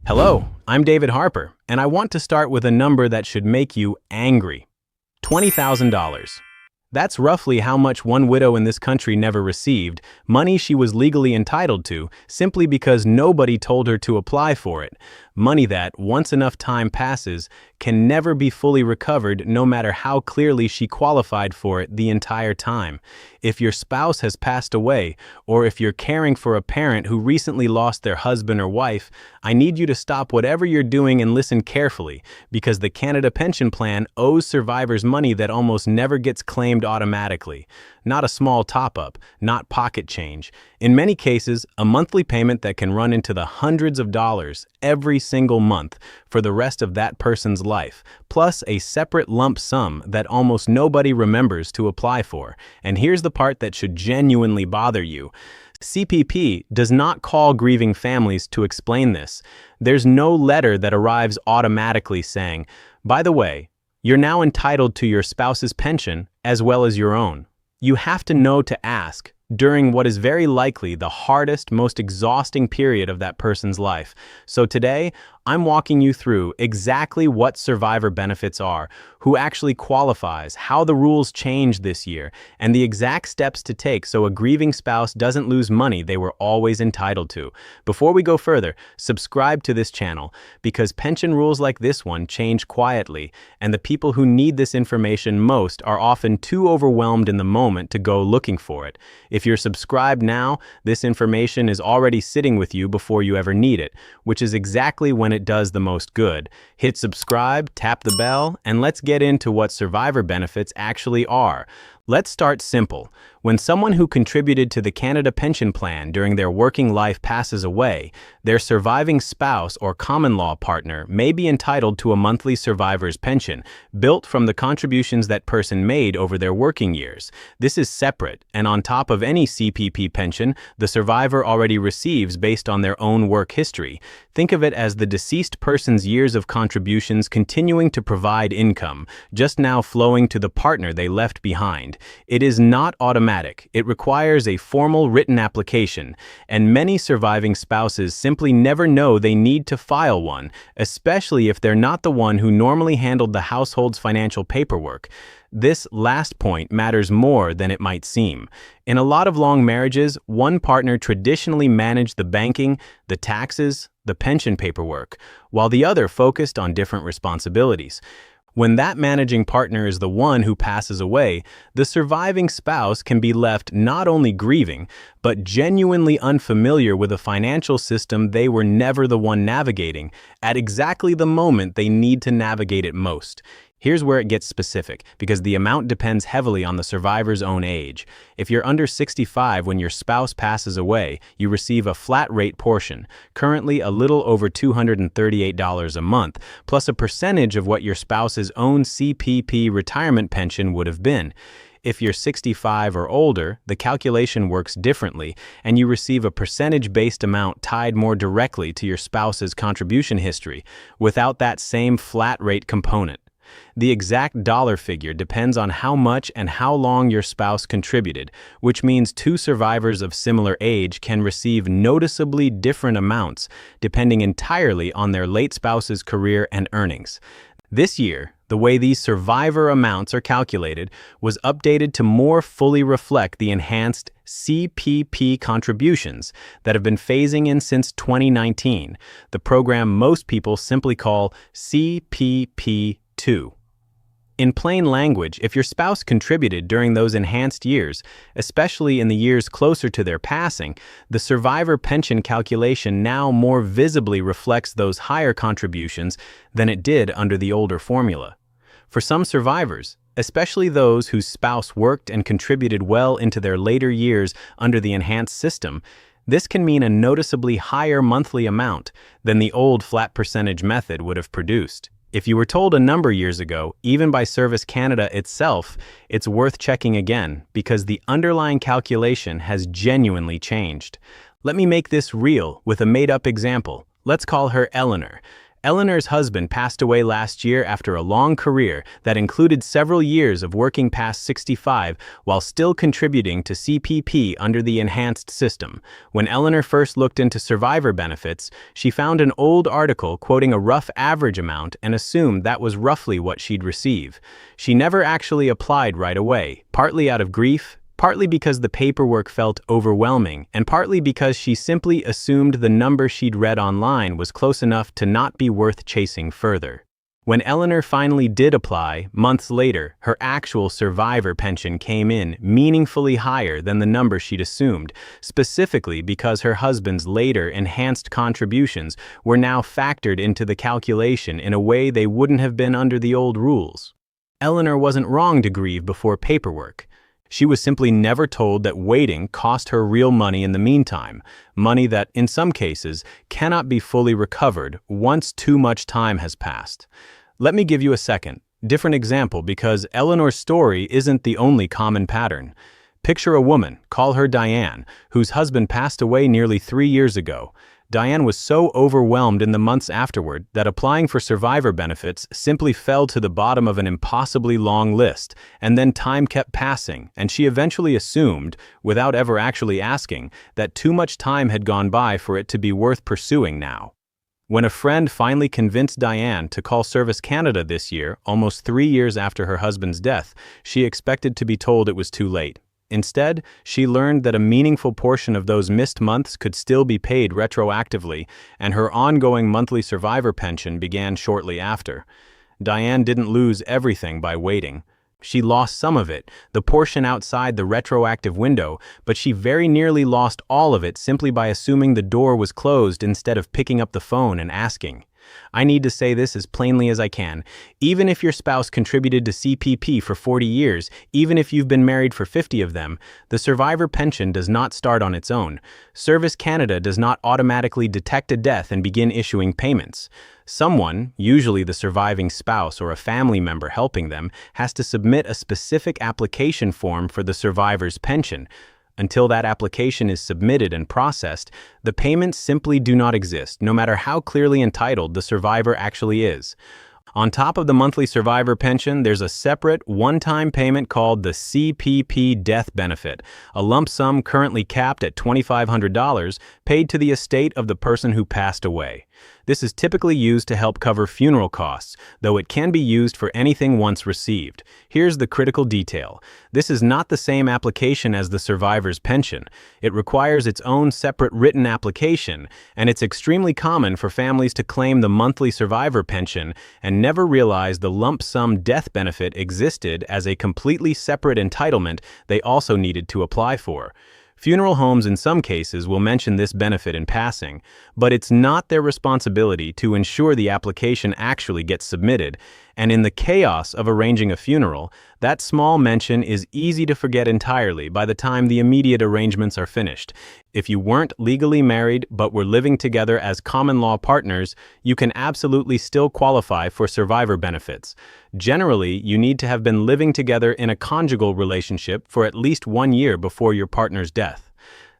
Hello, I'm David Harper, and I want to start with a number that should make you angry. $20,000. That's roughly how much one widow in this country never received, money she was legally entitled to, simply because nobody told her to apply for it. Money that, once enough time passes, can never be fully recovered no matter how clearly she qualified for it the entire time. If your spouse has passed away, or if you're caring for a parent who recently lost their husband or wife, I need you to stop whatever you're doing and listen carefully, because the Canada Pension Plan owes survivors money that almost never gets claimed automatically. Not a small top-up, not pocket change. In many cases, a monthly payment that can run into the hundreds of dollars every single month for the rest of that person's life, plus a separate lump sum that almost nobody remembers to apply for. And here's the part that should genuinely bother you. CPP does not call grieving families to explain this. There's no letter that arrives automatically saying, by the way, you're now entitled to your spouse's pension as well as your own. You have to know to ask during what is very likely the hardest, most exhausting period of that person's life. So today, I'm walking you through exactly what survivor benefits are, who actually qualifies, how the rules change this year, and the exact steps to take so a grieving spouse doesn't lose money they were always entitled to. Before we go further, subscribe to this channel, because pension rules like this one change quietly, and the people who need this information most are often too overwhelmed in the moment to go looking for it. If you're subscribed now, this information is already sitting with you before you ever need it, which is exactly when it does the most good. Hit subscribe, tap the bell, and let's get into what survivor benefits actually are. Let's start simple. When someone who contributed to the Canada Pension Plan during their working life passes away, their surviving spouse or common law partner may be entitled to a monthly survivor's pension, built from the contributions that person made over their working years. This is separate, and on top of any CPP pension the survivor already receives based on their own work history. Think of it as the deceased person's years of contributions continuing to provide income, just now flowing to the partner they left behind. It is not automatic. It requires a formal written application, and many surviving spouses simply never know they need to file one, especially if they're not the one who normally handled the household's financial paperwork. This last point matters more than it might seem. In a lot of long marriages, one partner traditionally managed the banking, the taxes, the pension paperwork, while the other focused on different responsibilities. When that managing partner is the one who passes away, the surviving spouse can be left not only grieving, but genuinely unfamiliar with a financial system they were never the one navigating, at exactly the moment they need to navigate it most. Here's where it gets specific, because the amount depends heavily on the survivor's own age. If you're under 65 when your spouse passes away, you receive a flat rate portion, currently a little over $238 a month, plus a percentage of what your spouse's own CPP retirement pension would have been. If you're 65 or older, the calculation works differently, and you receive a percentage-based amount tied more directly to your spouse's contribution history, without that same flat rate component. The exact dollar figure depends on how much and how long your spouse contributed, which means two survivors of similar age can receive noticeably different amounts, depending entirely on their late spouse's career and earnings. This year, the way these survivor amounts are calculated was updated to more fully reflect the enhanced CPP contributions that have been phasing in since 2019, the program most people simply call CPP 2. In plain language, if your spouse contributed during those enhanced years, especially in the years closer to their passing, the survivor pension calculation now more visibly reflects those higher contributions than it did under the older formula. For some survivors, especially those whose spouse worked and contributed well into their later years under the enhanced system, this can mean a noticeably higher monthly amount than the old flat percentage method would have produced. If you were told a number years ago, even by Service Canada itself, it's worth checking again, because the underlying calculation has genuinely changed. Let me make this real with a made-up example. Let's call her Eleanor. Eleanor's husband passed away last year after a long career that included several years of working past 65 while still contributing to CPP under the enhanced system. When Eleanor first looked into survivor benefits, she found an old article quoting a rough average amount and assumed that was roughly what she'd receive. She never actually applied right away, partly out of grief, partly because the paperwork felt overwhelming, and partly because she simply assumed the number she'd read online was close enough to not be worth chasing further. When Eleanor finally did apply, months later, her actual survivor pension came in meaningfully higher than the number she'd assumed, specifically because her husband's later enhanced contributions were now factored into the calculation in a way they wouldn't have been under the old rules. Eleanor wasn't wrong to grieve before paperwork. She was simply never told that waiting cost her real money in the meantime, money that, in some cases, cannot be fully recovered once too much time has passed. Let me give you a different example because Eleanor's story isn't the only common pattern. Picture a woman, call her Diane, whose husband passed away nearly 3 years ago. Diane was so overwhelmed in the months afterward that applying for survivor benefits simply fell to the bottom of an impossibly long list, and then time kept passing, and she eventually assumed, without ever actually asking, that too much time had gone by for it to be worth pursuing now. When a friend finally convinced Diane to call Service Canada this year, almost 3 years after her husband's death, she expected to be told it was too late. Instead, she learned that a meaningful portion of those missed months could still be paid retroactively, and her ongoing monthly survivor pension began shortly after. Diane didn't lose everything by waiting. She lost some of it, the portion outside the retroactive window, but she very nearly lost all of it simply by assuming the door was closed instead of picking up the phone and asking. I need to say this as plainly as I can. Even if your spouse contributed to CPP for 40 years, even if you've been married for 50 of them, the survivor pension does not start on its own. Service Canada does not automatically detect a death and begin issuing payments. Someone, usually the surviving spouse or a family member helping them, has to submit a specific application form for the survivor's pension. Until that application is submitted and processed, the payments simply do not exist, no matter how clearly entitled the survivor actually is. On top of the monthly survivor pension, there's a separate, one-time payment called the CPP death benefit, a lump sum currently capped at $2,500 paid to the estate of the person who passed away. This is typically used to help cover funeral costs, though it can be used for anything once received. Here's the critical detail. This is not the same application as the survivor's pension. It requires its own separate written application, and it's extremely common for families to claim the monthly survivor pension and never realize the lump sum death benefit existed as a completely separate entitlement they also needed to apply for. Funeral homes in some cases will mention this benefit in passing, but it's not their responsibility to ensure the application actually gets submitted, and in the chaos of arranging a funeral, that small mention is easy to forget entirely by the time the immediate arrangements are finished. If you weren't legally married but were living together as common law partners, you can absolutely still qualify for survivor benefits. Generally, you need to have been living together in a conjugal relationship for at least 1 year before your partner's death.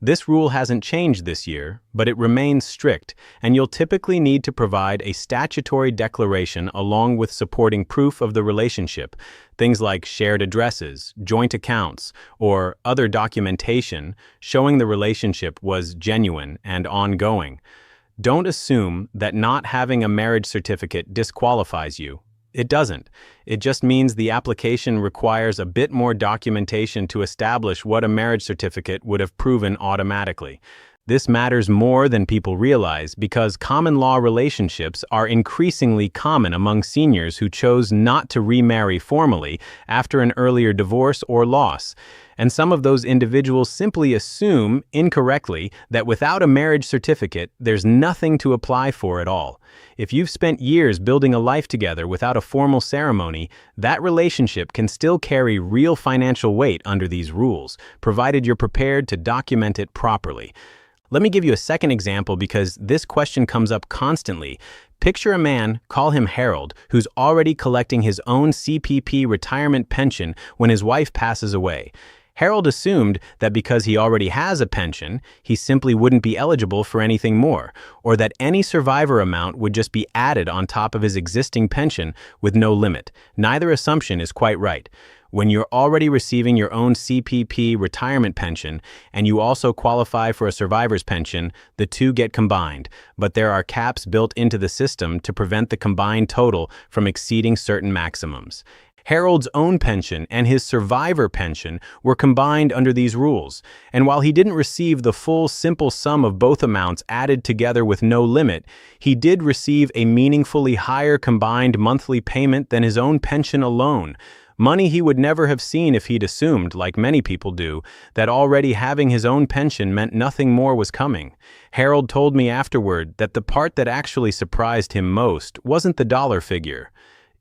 This rule hasn't changed this year, but it remains strict, and you'll typically need to provide a statutory declaration along with supporting proof of the relationship, things like shared addresses, joint accounts, or other documentation showing the relationship was genuine and ongoing. Don't assume that not having a marriage certificate disqualifies you. It doesn't. It just means the application requires a bit more documentation to establish what a marriage certificate would have proven automatically. This matters more than people realize because common law relationships are increasingly common among seniors who chose not to remarry formally after an earlier divorce or loss. And some of those individuals simply assume, incorrectly, that without a marriage certificate, there's nothing to apply for at all. If you've spent years building a life together without a formal ceremony, that relationship can still carry real financial weight under these rules, provided you're prepared to document it properly. Let me give you a second example because this question comes up constantly. Picture a man, call him Harold, who's already collecting his own CPP retirement pension when his wife passes away. Harold assumed that because he already has a pension, he simply wouldn't be eligible for anything more, or that any survivor amount would just be added on top of his existing pension with no limit. Neither assumption is quite right. When you're already receiving your own CPP retirement pension and you also qualify for a survivor's pension, the two get combined, but there are caps built into the system to prevent the combined total from exceeding certain maximums. Harold's own pension and his survivor pension were combined under these rules, and while he didn't receive the full simple sum of both amounts added together with no limit, he did receive a meaningfully higher combined monthly payment than his own pension alone. Money he would never have seen if he'd assumed, like many people do, that already having his own pension meant nothing more was coming. Harold told me afterward that the part that actually surprised him most wasn't the dollar figure.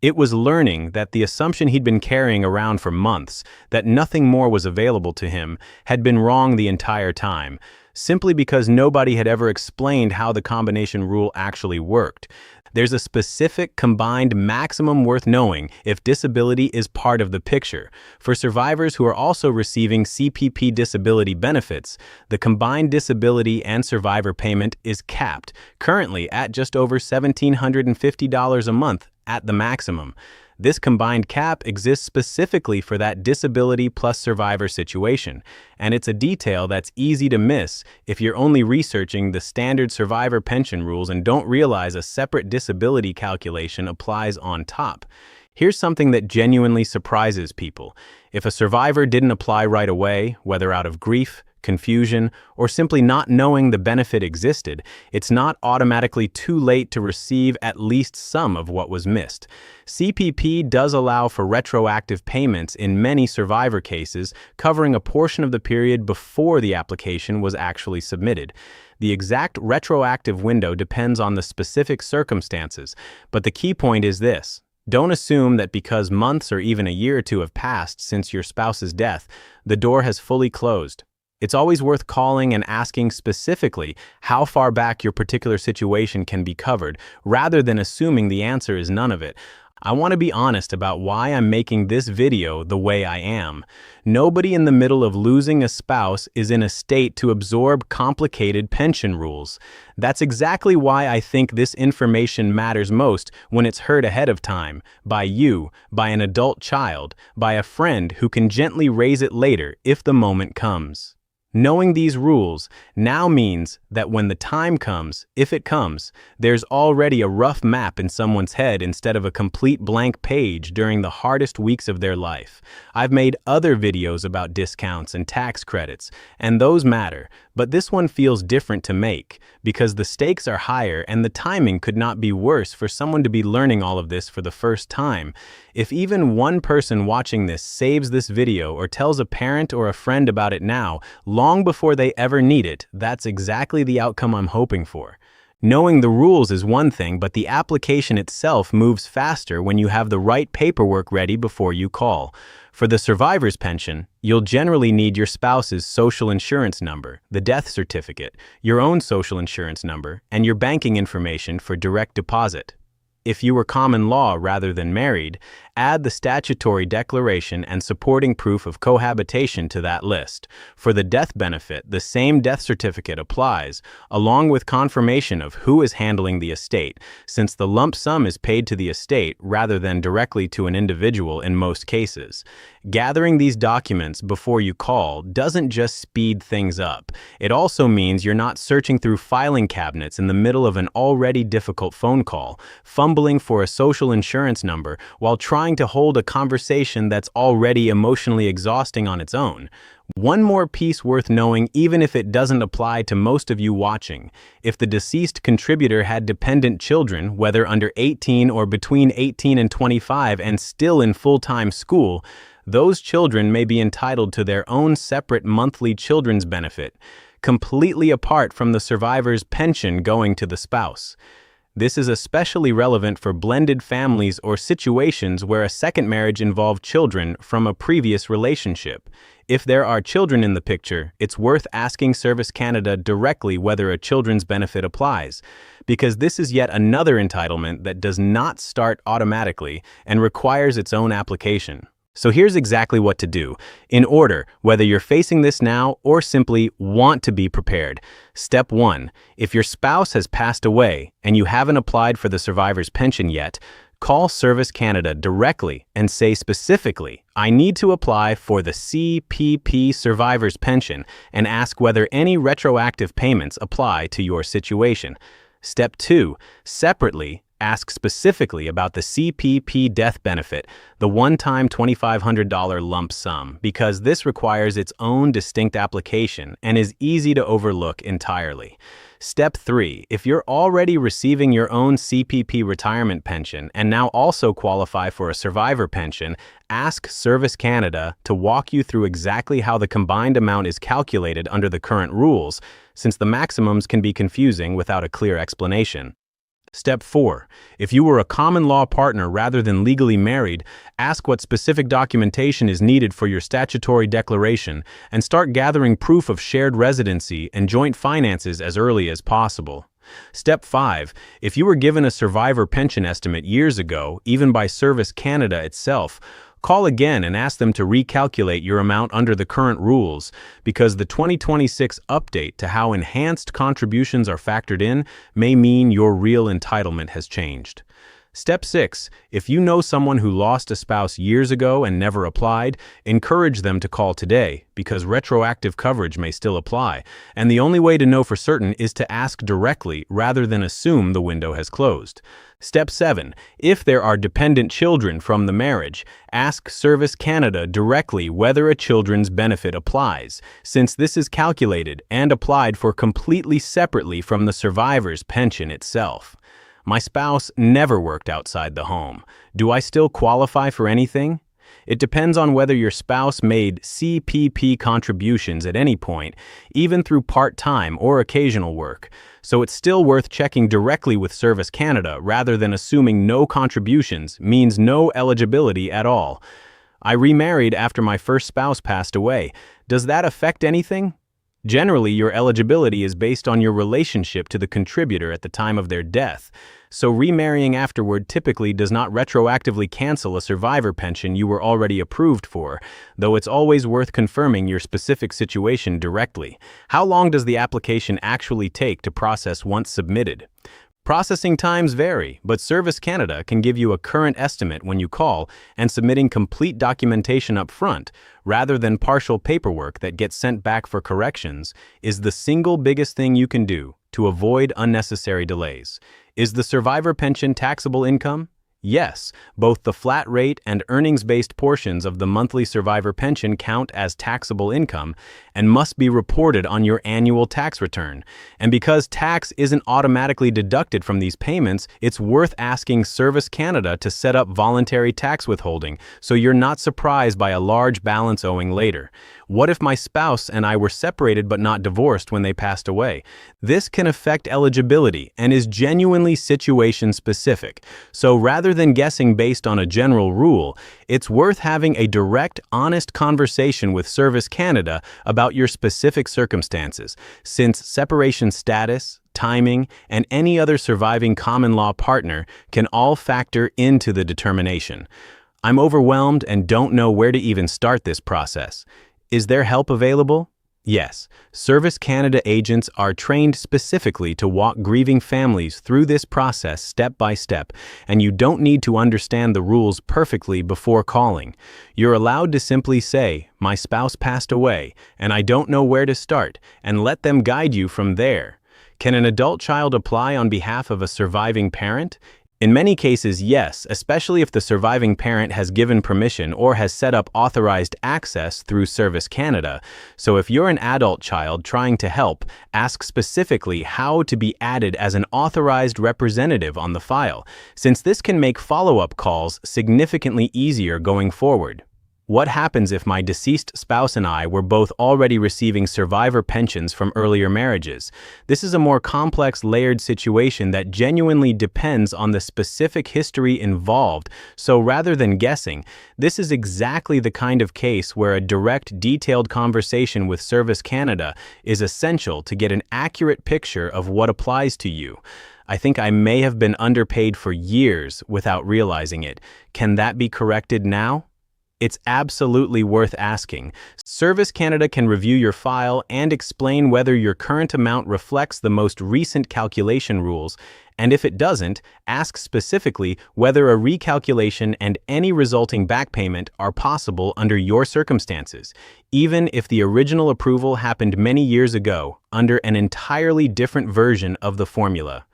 It was learning that the assumption he'd been carrying around for months, that nothing more was available to him, had been wrong the entire time, simply because nobody had ever explained how the combination rule actually worked. There's a specific combined maximum worth knowing if disability is part of the picture. For survivors who are also receiving CPP disability benefits, the combined disability and survivor payment is capped, currently at just over $1,750 a month at the maximum. This combined cap exists specifically for that disability plus survivor situation, and it's a detail that's easy to miss if you're only researching the standard survivor pension rules and don't realize a separate disability calculation applies on top. Here's something that genuinely surprises people. If a survivor didn't apply right away, whether out of grief, confusion, or simply not knowing the benefit existed, it's not automatically too late to receive at least some of what was missed. CPP does allow for retroactive payments in many survivor cases, covering a portion of the period before the application was actually submitted. The exact retroactive window depends on the specific circumstances, but the key point is this. Don't assume that because months or even a year or two have passed since your spouse's death, the door has fully closed. It's always worth calling and asking specifically how far back your particular situation can be covered, rather than assuming the answer is none of it. I want to be honest about why I'm making this video the way I am. Nobody in the middle of losing a spouse is in a state to absorb complicated pension rules. That's exactly why I think this information matters most when it's heard ahead of time, by you, by an adult child, by a friend who can gently raise it later if the moment comes. Knowing these rules now means that when the time comes, if it comes, there's already a rough map in someone's head instead of a complete blank page during the hardest weeks of their life. I've made other videos about discounts and tax credits, and those matter, but this one feels different to make because the stakes are higher and the timing could not be worse for someone to be learning all of this for the first time. If even one person watching this saves this video or tells a parent or a friend about it now, long before they ever need it, that's exactly the outcome I'm hoping for. Knowing the rules is one thing, but the application itself moves faster when you have the right paperwork ready before you call. For the survivor's pension, you'll generally need your spouse's social insurance number, the death certificate, your own social insurance number, and your banking information for direct deposit. If you were common law rather than married, add the statutory declaration and supporting proof of cohabitation to that list. For the death benefit, the same death certificate applies, along with confirmation of who is handling the estate, since the lump sum is paid to the estate rather than directly to an individual in most cases. Gathering these documents before you call doesn't just speed things up. It also means you're not searching through filing cabinets in the middle of an already difficult phone call, fumbling for a social insurance number while trying to hold a conversation that's already emotionally exhausting on its own. One more piece worth knowing, even if it doesn't apply to most of you watching. If the deceased contributor had dependent children, whether under 18 or between 18 and 25 and still in full-time school, those children may be entitled to their own separate monthly children's benefit, completely apart from the survivor's pension going to the spouse. This is especially relevant for blended families or situations where a second marriage involved children from a previous relationship. If there are children in the picture, it's worth asking Service Canada directly whether a children's benefit applies, because this is yet another entitlement that does not start automatically and requires its own application. So here's exactly what to do, in order, whether you're facing this now or simply want to be prepared. Step 1. If your spouse has passed away and you haven't applied for the survivor's pension yet, call Service Canada directly and say specifically, "I need to apply for the CPP survivor's pension," and ask whether any retroactive payments apply to your situation. Step 2. Separately, ask specifically about the CPP death benefit, the one-time $2,500 lump sum, because this requires its own distinct application and is easy to overlook entirely. Step 3. If you're already receiving your own CPP retirement pension and now also qualify for a survivor pension, ask Service Canada to walk you through exactly how the combined amount is calculated under the current rules, since the maximums can be confusing without a clear explanation. Step 4. If you were a common law partner rather than legally married, ask what specific documentation is needed for your statutory declaration and start gathering proof of shared residency and joint finances as early as possible. Step 5. If you were given a survivor pension estimate years ago, even by Service Canada itself, call again and ask them to recalculate your amount under the current rules, because the 2026 update to how enhanced contributions are factored in may mean your real entitlement has changed. Step 6. If you know someone who lost a spouse years ago and never applied, encourage them to call today, because retroactive coverage may still apply, and the only way to know for certain is to ask directly rather than assume the window has closed. Step 7. If there are dependent children from the marriage, ask Service Canada directly whether a children's benefit applies, since this is calculated and applied for completely separately from the survivor's pension itself. My spouse never worked outside the home. Do I still qualify for anything? It depends on whether your spouse made CPP contributions at any point, even through part-time or occasional work. So it's still worth checking directly with Service Canada rather than assuming no contributions means no eligibility at all. I remarried after my first spouse passed away. Does that affect anything? Generally, your eligibility is based on your relationship to the contributor at the time of their death, so remarrying afterward typically does not retroactively cancel a survivor pension you were already approved for, though it's always worth confirming your specific situation directly. How long does the application actually take to process once submitted? Processing times vary, but Service Canada can give you a current estimate when you call, and submitting complete documentation up front, rather than partial paperwork that gets sent back for corrections, is the single biggest thing you can do to avoid unnecessary delays. Is the survivor pension taxable income? Yes, both the flat rate and earnings-based portions of the monthly survivor pension count as taxable income and must be reported on your annual tax return. And because tax isn't automatically deducted from these payments, it's worth asking Service Canada to set up voluntary tax withholding so you're not surprised by a large balance owing later. What if my spouse and I were separated but not divorced when they passed away? This can affect eligibility and is genuinely situation-specific. So rather than guessing based on a general rule, it's worth having a direct, honest conversation with Service Canada about your specific circumstances, since separation status, timing, and any other surviving common law partner can all factor into the determination. I'm overwhelmed and don't know where to even start this process. Is there help available? Yes, Service Canada agents are trained specifically to walk grieving families through this process step by step, and you don't need to understand the rules perfectly before calling. You're allowed to simply say, "My spouse passed away, and I don't know where to start," and let them guide you from there. Can an adult child apply on behalf of a surviving parent? In many cases, yes, especially if the surviving parent has given permission or has set up authorized access through Service Canada. So if you're an adult child trying to help, ask specifically how to be added as an authorized representative on the file, since this can make follow-up calls significantly easier going forward. What happens if my deceased spouse and I were both already receiving survivor pensions from earlier marriages? This is a more complex, layered situation that genuinely depends on the specific history involved, so rather than guessing, this is exactly the kind of case where a direct, detailed conversation with Service Canada is essential to get an accurate picture of what applies to you. I think I may have been underpaid for years without realizing it. Can that be corrected now? It's absolutely worth asking. Service Canada can review your file and explain whether your current amount reflects the most recent calculation rules, and if it doesn't, ask specifically whether a recalculation and any resulting back payment are possible under your circumstances, even if the original approval happened many years ago under an entirely different version of the formula.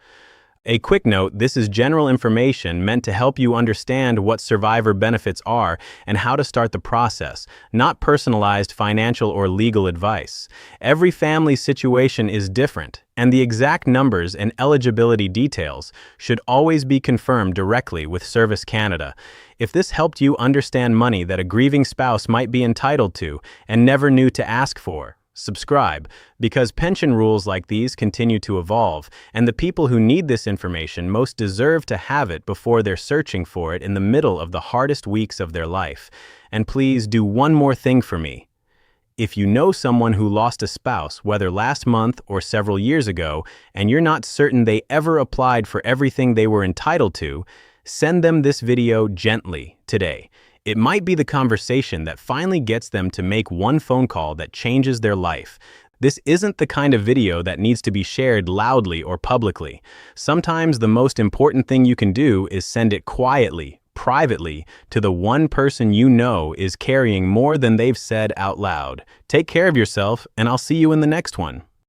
A quick note, this is general information meant to help you understand what survivor benefits are and how to start the process, not personalized financial or legal advice. Every family's situation is different, and the exact numbers and eligibility details should always be confirmed directly with Service Canada. If this helped you understand money that a grieving spouse might be entitled to and never knew to ask for, subscribe, because pension rules like these continue to evolve, and the people who need this information most deserve to have it before they're searching for it in the middle of the hardest weeks of their life. And please do one more thing for me. If you know someone who lost a spouse, whether last month or several years ago, and you're not certain they ever applied for everything they were entitled to, send them this video gently today. It might be the conversation that finally gets them to make one phone call that changes their life. This isn't the kind of video that needs to be shared loudly or publicly. Sometimes the most important thing you can do is send it quietly, privately, to the one person you know is carrying more than they've said out loud. Take care of yourself, and I'll see you in the next one.